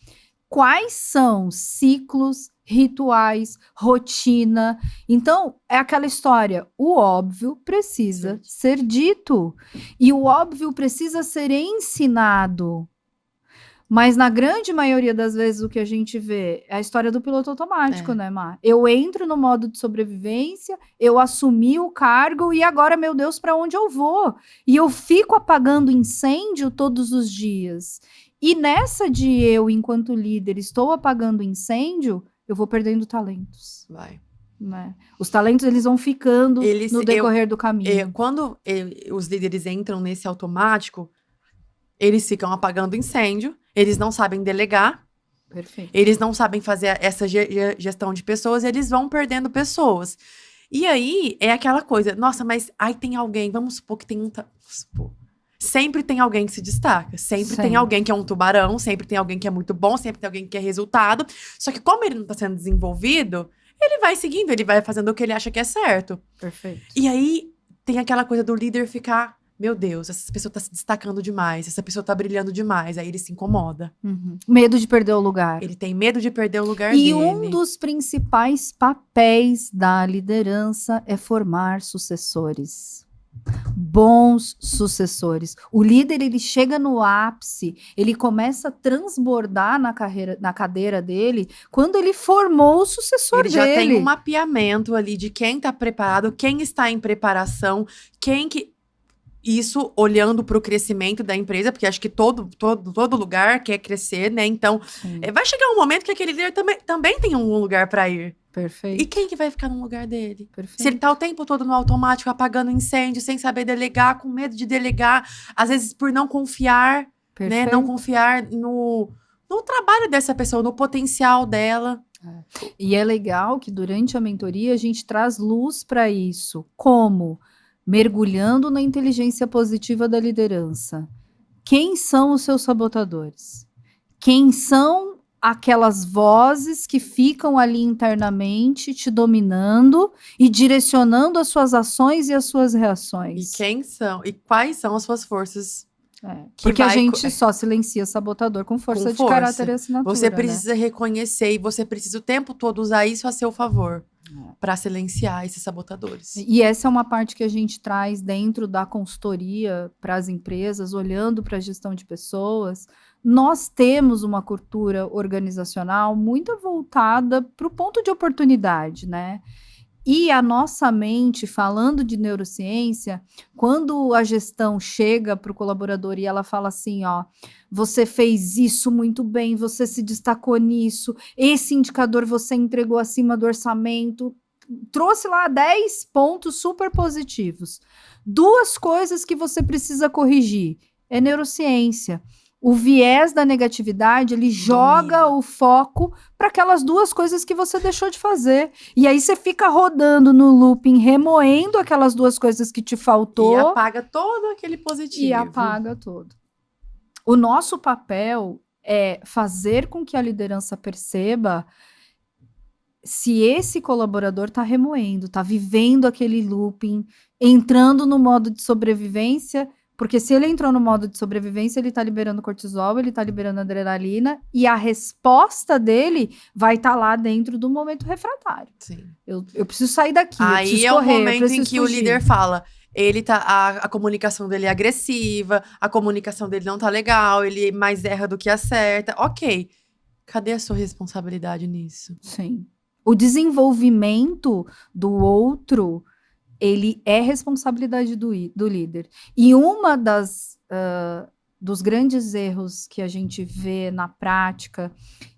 quais são ciclos, rituais, rotina? Então, é aquela história, o óbvio precisa ser dito, e o óbvio precisa ser ensinado. Mas na grande maioria das vezes o que a gente vê é a história do piloto automático, né, Mar? Eu entro no modo de sobrevivência, eu assumi o cargo e agora, meu Deus, para onde eu vou? E eu fico apagando incêndio todos os dias. E nessa de eu, enquanto líder, estou apagando incêndio, eu vou perdendo talentos. Vai. Né? Os talentos, eles vão ficando no decorrer do caminho. Quando os líderes entram nesse automático, eles ficam apagando incêndio, eles não sabem delegar, Perfeito. Eles não sabem fazer essa gestão de pessoas, eles vão perdendo pessoas. E aí, é aquela coisa, nossa, mas aí tem alguém, vamos supor que tem sempre tem alguém que se destaca, sempre tem alguém que é um tubarão, sempre tem alguém que é muito bom, sempre tem alguém que é resultado. Só que como ele não está sendo desenvolvido, ele vai seguindo, ele vai fazendo o que ele acha que é certo. Perfeito. E aí, tem aquela coisa do líder ficar... Meu Deus, essa pessoa tá se destacando demais, essa pessoa tá brilhando demais, aí ele se incomoda. Medo de perder o lugar. Ele tem medo de perder o lugar dele. E um dos principais papéis da liderança é formar sucessores. Bons sucessores. O líder, ele chega no ápice, ele começa a transbordar na cadeira dele, quando ele formou o sucessor dele. Ele já tem um mapeamento ali de quem tá preparado, quem está em preparação, quem que... Isso olhando para o crescimento da empresa, porque acho que todo lugar quer crescer, né? Então, vai chegar um momento que aquele líder também tem um lugar para ir. Perfeito. E quem que vai ficar no lugar dele? Perfeito. Se ele tá o tempo todo no automático, apagando incêndio, sem saber delegar, com medo de delegar, às vezes por não confiar, né? Não confiar no trabalho dessa pessoa, no potencial dela. E é legal que durante a mentoria a gente traz luz para isso. Como? Mergulhando na inteligência positiva da liderança. Quem são os seus sabotadores? Quem são aquelas vozes que ficam ali internamente te dominando e direcionando as suas ações e as suas reações? E quem são? E quais são as suas forças? Porque a gente só silencia sabotador com força de caráter e assinatura. Você precisa reconhecer e você precisa o tempo todo usar isso a seu favor. Para silenciar esses sabotadores. E essa é uma parte que a gente traz dentro da consultoria para as empresas, olhando para a gestão de pessoas. Nós temos uma cultura organizacional muito voltada para o ponto de oportunidade, né? E a nossa mente, falando de neurociência, quando a gestão chega para o colaborador e ela fala assim, ó, você fez isso muito bem, você se destacou nisso, esse indicador você entregou acima do orçamento, trouxe lá 10 pontos super positivos. 2 coisas que você precisa corrigir. É neurociência. O viés da negatividade, ele joga o foco para aquelas 2 coisas que você deixou de fazer. E aí você fica rodando no looping, remoendo aquelas 2 coisas que te faltou. E apaga todo aquele positivo. E apaga todo. O nosso papel é fazer com que a liderança perceba se esse colaborador está remoendo, está vivendo aquele looping, entrando no modo de sobrevivência, porque se ele entrou no modo de sobrevivência, ele está liberando cortisol, ele está liberando adrenalina, e a resposta dele vai estar lá dentro do momento refratário. Sim. Eu preciso sair daqui, eu Aí preciso é correr, o momento em que fugir. o líder fala, ele tá, a comunicação dele é agressiva, a comunicação dele não tá legal, ele mais erra do que acerta. Ok, cadê a sua responsabilidade nisso? Sim. O desenvolvimento do outro, ele é responsabilidade do líder. E uma dos grandes erros que a gente vê na prática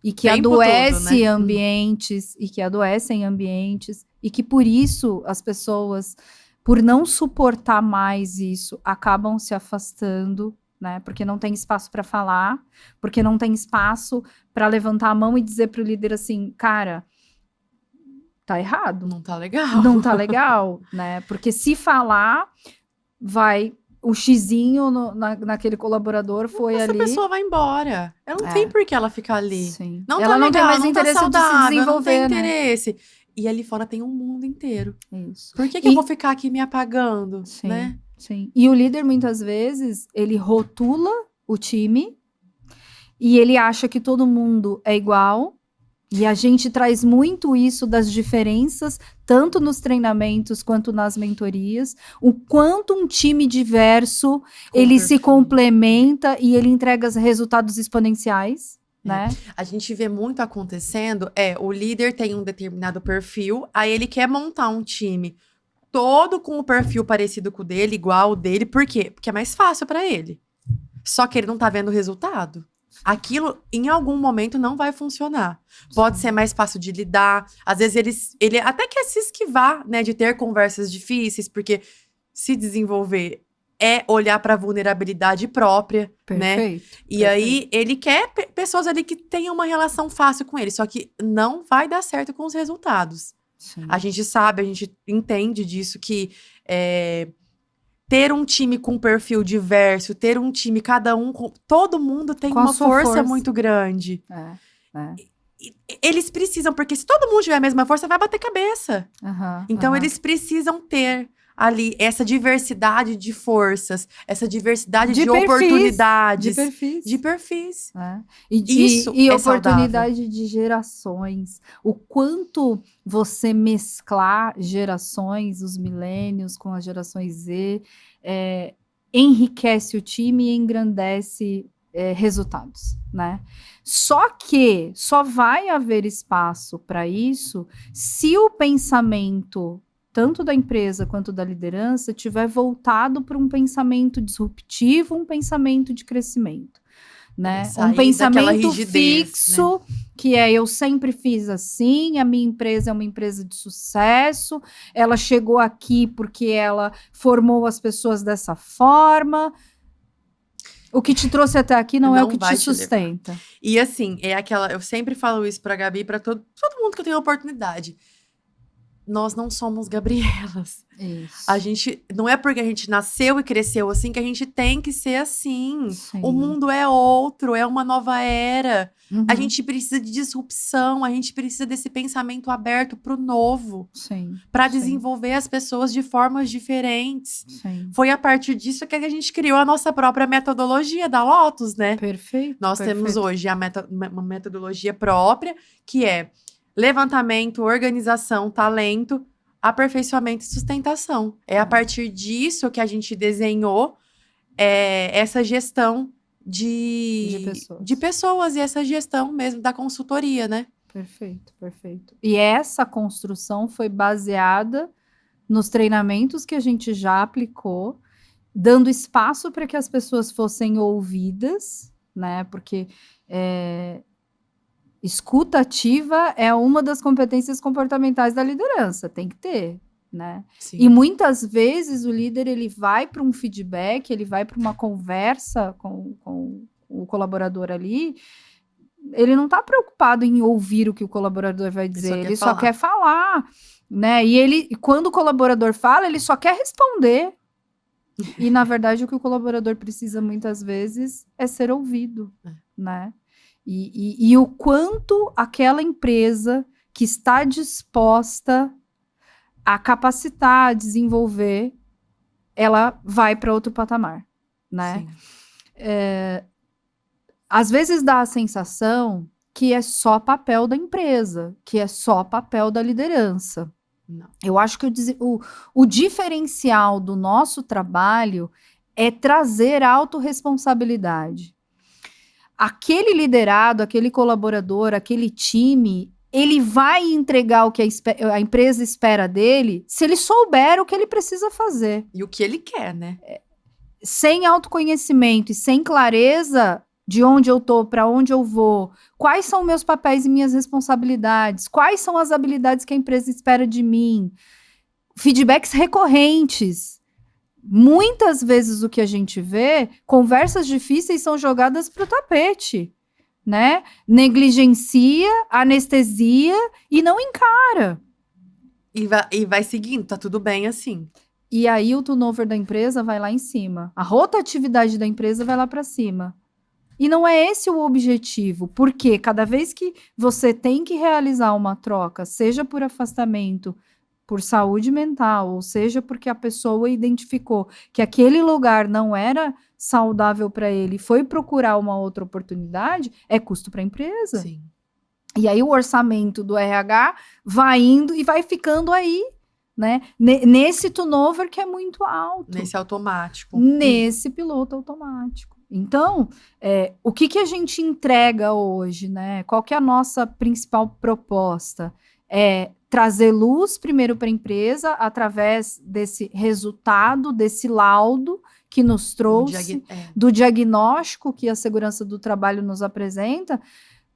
e que adoece ambientes, e que adoecem ambientes, e que por isso as pessoas, por não suportar mais isso, acabam se afastando, né? Porque não tem espaço para falar, porque não tem espaço para levantar a mão e dizer para o líder assim, cara, tá errado. Não tá legal. Não tá legal, né? Porque se falar, vai... O xizinho naquele colaborador foi essa ali... Essa pessoa vai embora. Ela não tem por que ela ficar ali. Sim. Não ela tá não legal, tem mais não interesse tá saudável, de se desenvolver, não tem né? interesse. E ali fora tem um mundo inteiro. Isso. Por que eu vou ficar aqui me apagando, sim, né? Sim. E o líder, muitas vezes, ele rotula o time e ele acha que todo mundo é igual. E a gente traz muito isso das diferenças, tanto nos treinamentos quanto nas mentorias, o quanto um time diverso, ele se complementa e ele entrega resultados exponenciais, né? A gente vê muito acontecendo, o líder tem um determinado perfil, aí ele quer montar um time todo com o perfil parecido com o dele, igual o dele, por quê? Porque é mais fácil para ele. Só que ele não tá vendo o resultado. Aquilo, em algum momento, não vai funcionar. Pode ser mais fácil de lidar. Às vezes, ele até quer se esquivar, né? De ter conversas difíceis, porque se desenvolver é olhar para a vulnerabilidade própria, né? E aí, ele quer pessoas ali que tenham uma relação fácil com ele. Só que não vai dar certo com os resultados. Sim. A gente sabe, a gente entende disso, que... ter um time com perfil diverso, ter um time, cada um... Todo mundo tem uma força muito grande. Eles precisam, porque se todo mundo tiver a mesma força, vai bater cabeça. Então, eles precisam ter ali essa diversidade de forças, essa diversidade de oportunidades. De perfis. Isso e é oportunidade saudável. de gerações. O quanto você mesclar gerações, os milênios com as gerações Z, enriquece o time e engrandece resultados, né? Só que só vai haver espaço para isso se o pensamento tanto da empresa quanto da liderança tiver voltado para um pensamento disruptivo, um pensamento de crescimento, né? Um pensamento fixo, né? Que eu sempre fiz assim, a minha empresa é uma empresa de sucesso, ela chegou aqui porque ela formou as pessoas dessa forma. O que te trouxe até aqui não é o que te sustenta. E assim, eu sempre falo isso pra Gabi, pra todo mundo que eu tenho oportunidade. Nós não somos Gabrielas. Isso. A gente, não é porque a gente nasceu e cresceu assim que a gente tem que ser assim. Sim. O mundo é outro, é uma nova era. A gente precisa de disrupção, a gente precisa desse pensamento aberto pro novo. Para desenvolver as pessoas de formas diferentes. Foi a partir disso que a gente criou a nossa própria metodologia da Lotus, né? Perfeito. Nós temos hoje uma metodologia própria, que é levantamento, organização, talento, aperfeiçoamento e sustentação. É a partir disso que a gente desenhou essa gestão de pessoas e essa gestão mesmo da consultoria, né? Perfeito, perfeito. E essa construção foi baseada nos treinamentos que a gente já aplicou, dando espaço para que as pessoas fossem ouvidas, né? Porque escuta ativa é uma das competências comportamentais da liderança, tem que ter, né? Sim. E muitas vezes o líder ele vai para um feedback, ele vai para uma conversa com o colaborador ali, ele não está preocupado em ouvir o que o colaborador vai dizer, ele só quer falar, né? E quando o colaborador fala, ele só quer responder. E, na verdade, o que o colaborador precisa muitas vezes é ser ouvido, né? E o quanto aquela empresa que está disposta a capacitar, a desenvolver, ela vai para outro patamar, né? Às vezes dá a sensação que é só papel da empresa, que é só papel da liderança. Não. Eu acho que o diferencial do nosso trabalho é trazer autorresponsabilidade. Aquele liderado, aquele colaborador, aquele time, ele vai entregar o que a empresa espera dele se ele souber o que ele precisa fazer. E o que ele quer, né? Sem autoconhecimento e sem clareza de onde eu tô, para onde eu vou, quais são meus papéis e minhas responsabilidades, quais são as habilidades que a empresa espera de mim, feedbacks recorrentes. Muitas vezes o que a gente vê, conversas difíceis são jogadas para o tapete, né? Negligencia, anestesia e não encara. E vai seguindo, tá tudo bem assim. E aí o turnover da empresa vai lá em cima. A rotatividade da empresa vai lá para cima. E não é esse o objetivo, porque cada vez que você tem que realizar uma troca, seja por afastamento, por saúde mental, ou seja porque a pessoa identificou que aquele lugar não era saudável para ele, foi procurar uma outra oportunidade, é custo para a empresa. Sim. E aí o orçamento do RH vai indo e vai ficando aí, né? Nesse turnover que é muito alto. Nesse automático. Nesse piloto automático. Então, o que a gente entrega hoje, né? Qual que é a nossa principal proposta? É trazer luz primeiro para a empresa através desse resultado, desse laudo que nos trouxe, do diagnóstico que a segurança do trabalho nos apresenta,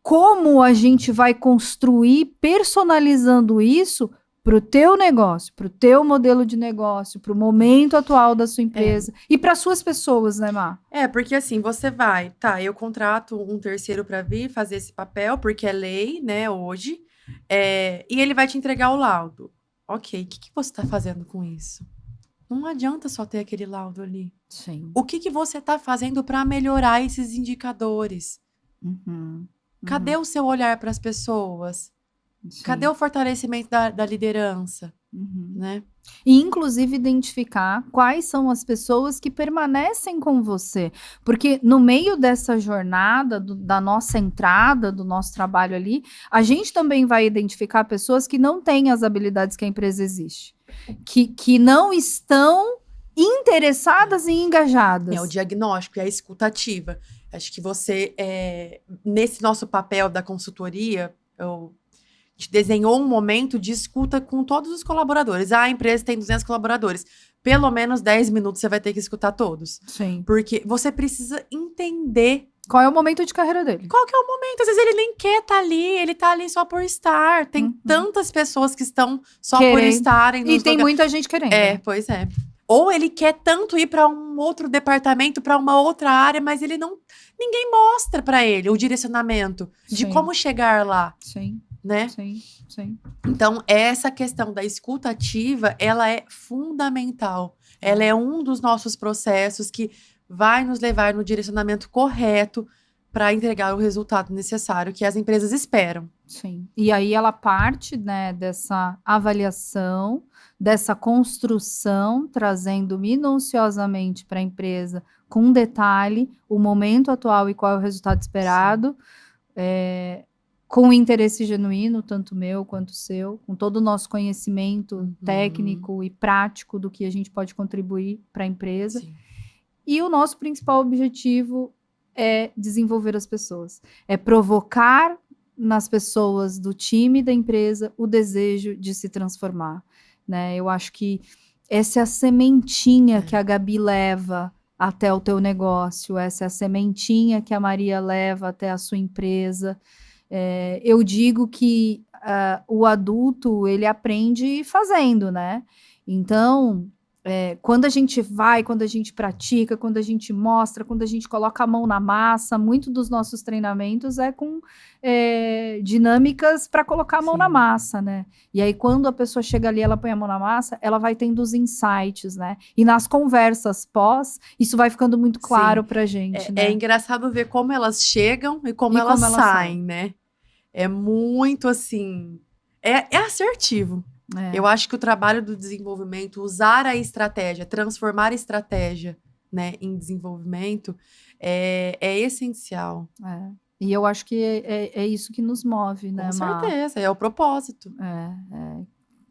como a gente vai construir personalizando isso para o teu negócio, para o teu modelo de negócio, para o momento atual da sua empresa e para suas pessoas, né, Má? Porque assim, você vai, eu contrato um terceiro para vir fazer esse papel, porque é lei, né, hoje, e ele vai te entregar o laudo. Ok, o que você está fazendo com isso? Não adianta só ter aquele laudo ali. Sim. O que você está fazendo para melhorar esses indicadores? Cadê o seu olhar para as pessoas? Sim. Cadê o fortalecimento da liderança? Né? E, inclusive, identificar quais são as pessoas que permanecem com você. Porque no meio dessa jornada, da nossa entrada, do nosso trabalho ali, a gente também vai identificar pessoas que não têm as habilidades que a empresa existe. Que não estão interessadas e engajadas. É o diagnóstico, é a escuta ativa. Acho que você, nesse nosso papel da consultoria, a gente desenhou um momento de escuta com todos os colaboradores. A empresa tem 200 colaboradores. Pelo menos 10 minutos você vai ter que escutar todos. Sim. Porque você precisa entender... Qual é o momento de carreira dele? Qual que é o momento? Às vezes ele nem quer estar ali, ele tá ali só por estar. Tem tantas pessoas que estão só por estarem. E tem muita gente querendo. Pois é. Ou ele quer tanto ir para um outro departamento, para uma outra área, mas ele não... Ninguém mostra para ele o direcionamento de como chegar lá. Sim. Né? Sim. Então, essa questão da escuta ativa, ela é fundamental. Ela é um dos nossos processos que vai nos levar no direcionamento correto para entregar o resultado necessário que as empresas esperam. Sim. E aí ela parte, né, dessa avaliação, dessa construção, trazendo minuciosamente para a empresa, com detalhe, o momento atual e qual é o resultado esperado, com interesse genuíno, tanto meu quanto seu, com todo o nosso conhecimento técnico e prático do que a gente pode contribuir para a empresa. Sim. E o nosso principal objetivo é desenvolver as pessoas, é provocar nas pessoas do time da empresa o desejo de se transformar, né? Eu acho que essa é a sementinha que a Gabi leva até o teu negócio, essa é a sementinha que a Maria leva até a sua empresa. Eu digo que o adulto, ele aprende fazendo, né? Então, quando a gente vai, quando a gente pratica, quando a gente mostra, quando a gente coloca a mão na massa, muito dos nossos treinamentos é com dinâmicas para colocar a mão na massa, né? E aí, quando a pessoa chega ali, ela põe a mão na massa, ela vai tendo os insights, né? E nas conversas pós, isso vai ficando muito claro pra gente, né? É engraçado ver como elas chegam e como elas saem, né? É muito assim... É assertivo. Eu acho que o trabalho do desenvolvimento, usar a estratégia, transformar a estratégia, né, em desenvolvimento, é essencial. E eu acho que é isso que nos move, né, Má? Com certeza, é o propósito.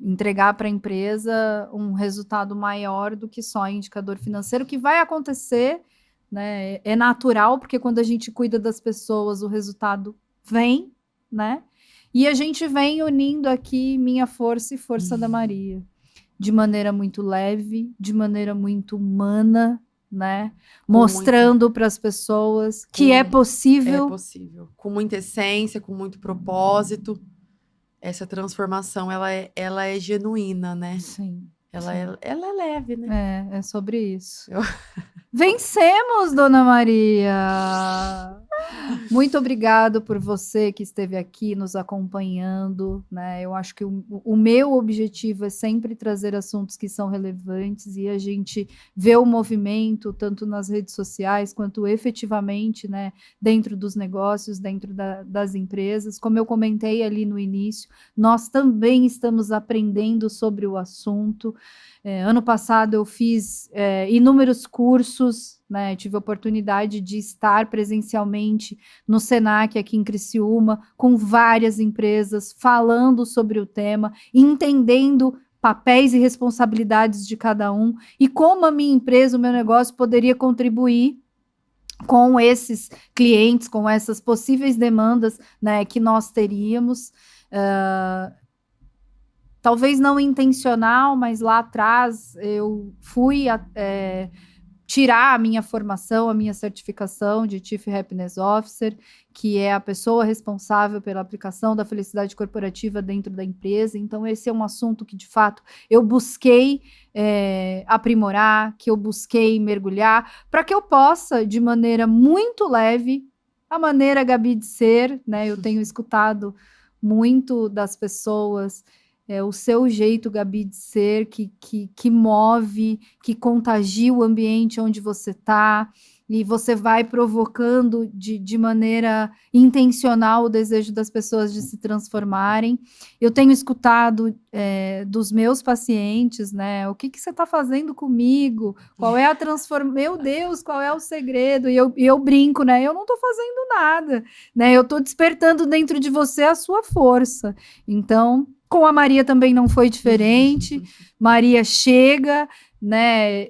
Entregar para a empresa um resultado maior do que só indicador financeiro, que vai acontecer, né? É natural, porque quando a gente cuida das pessoas, o resultado vem, né? E a gente vem unindo aqui minha força e força da Maria, de maneira muito leve, de maneira muito humana, né? Mostrando para as pessoas que é possível. É possível. Com muita essência, com muito propósito. Essa transformação, ela é genuína, né? Sim. Ela é leve, né? É sobre isso. Vencemos, Dona Maria! Muito obrigado por você que esteve aqui nos acompanhando, né? Eu acho que o meu objetivo é sempre trazer assuntos que são relevantes e a gente vê o movimento, tanto nas redes sociais, quanto efetivamente, né, dentro dos negócios, dentro das empresas. Como eu comentei ali no início, nós também estamos aprendendo sobre o assunto. Ano passado eu fiz inúmeros cursos, né? Tive a oportunidade de estar presencialmente no Senac aqui em Criciúma, com várias empresas, falando sobre o tema, entendendo papéis e responsabilidades de cada um, e como a minha empresa, o meu negócio poderia contribuir com esses clientes, com essas possíveis demandas, né, que nós teríamos. Talvez não intencional, mas lá atrás eu fui tirar a minha formação, a minha certificação de Chief Happiness Officer, que é a pessoa responsável pela aplicação da felicidade corporativa dentro da empresa. Então, esse é um assunto que, de fato, eu busquei aprimorar, que eu busquei mergulhar, para que eu possa, de maneira muito leve, a maneira Gabi de ser, né? Eu tenho escutado muito das pessoas o seu jeito, Gabi, de ser, que move, que contagia o ambiente onde você está, e você vai provocando de maneira intencional o desejo das pessoas de se transformarem. Eu tenho escutado dos meus pacientes, né? O que você está fazendo comigo? Qual é a transformação? Meu Deus, qual é o segredo? E eu brinco, né? Eu não estou fazendo nada, né? Eu estou despertando dentro de você a sua força. Então, com a Maria também não foi diferente. Maria chega, né?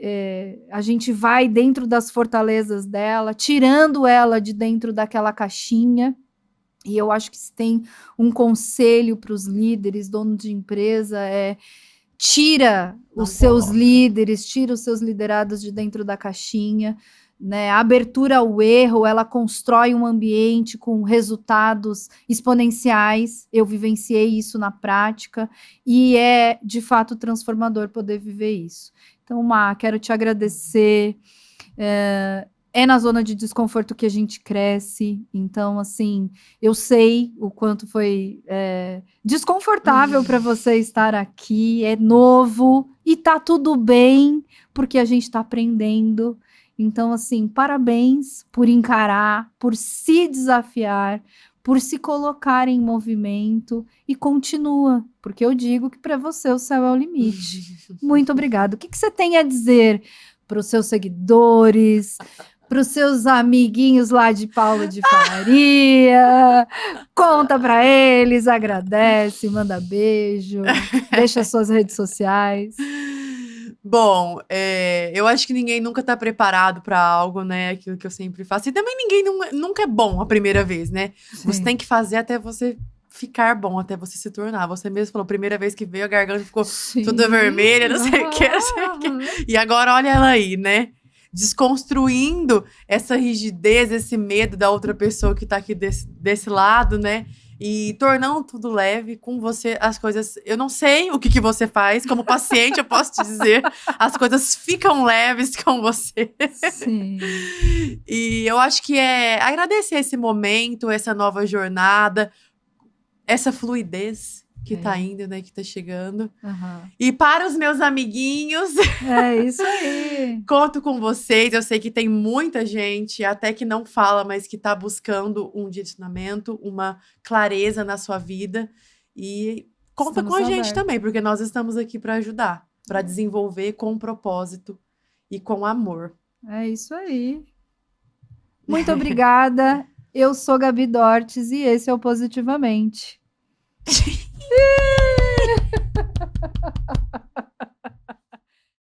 A gente vai dentro das fortalezas dela, tirando ela de dentro daquela caixinha. E eu acho que se tem um conselho para os líderes, donos de empresa, tira os seus líderes, tira os seus liderados de dentro da caixinha. Né, a abertura ao erro, ela constrói um ambiente com resultados exponenciais. Eu vivenciei isso na prática e é, de fato, transformador poder viver isso. Então, Má, quero te agradecer. É na zona de desconforto que a gente cresce. Então, assim, eu sei o quanto foi desconfortável para você estar aqui. É novo e tá tudo bem, porque a gente está aprendendo. Então, assim, parabéns por encarar, por se desafiar, por se colocar em movimento e continua, porque eu digo que para você o céu é o limite. Muito obrigada. O que você tem a dizer para os seus seguidores, para os seus amiguinhos lá de Paulo de Faria? Conta para eles, agradece, manda beijo, deixa suas redes sociais. Bom, eu acho que ninguém nunca tá preparado pra algo, né? Aquilo que eu sempre faço. E também ninguém nunca é bom a primeira vez, né? Você Sim. tem que fazer até você ficar bom, até você se tornar. Você mesmo falou, primeira vez que veio, a garganta ficou toda vermelha, não sei o que, não sei o que. E agora olha ela aí, né? Desconstruindo essa rigidez, esse medo da outra pessoa que tá aqui desse lado, né? E tornando tudo leve com você, as coisas. Eu não sei o que você faz, como paciente, eu posso te dizer, as coisas ficam leves com você. Sim. E eu acho que é agradecer esse momento, essa nova jornada, essa fluidez que tá indo, né, que tá chegando. Aham. E para os meus amiguinhos, É isso aí. conto com vocês. Eu sei que tem muita gente, até que não fala, mas que tá buscando um direcionamento, uma clareza na sua vida. E conta com Estamos a gente abertos. também, porque nós estamos aqui para ajudar, para desenvolver com propósito e com amor. É isso aí. Muito obrigada. Eu sou Gabi Dortes e esse é o Positivamente.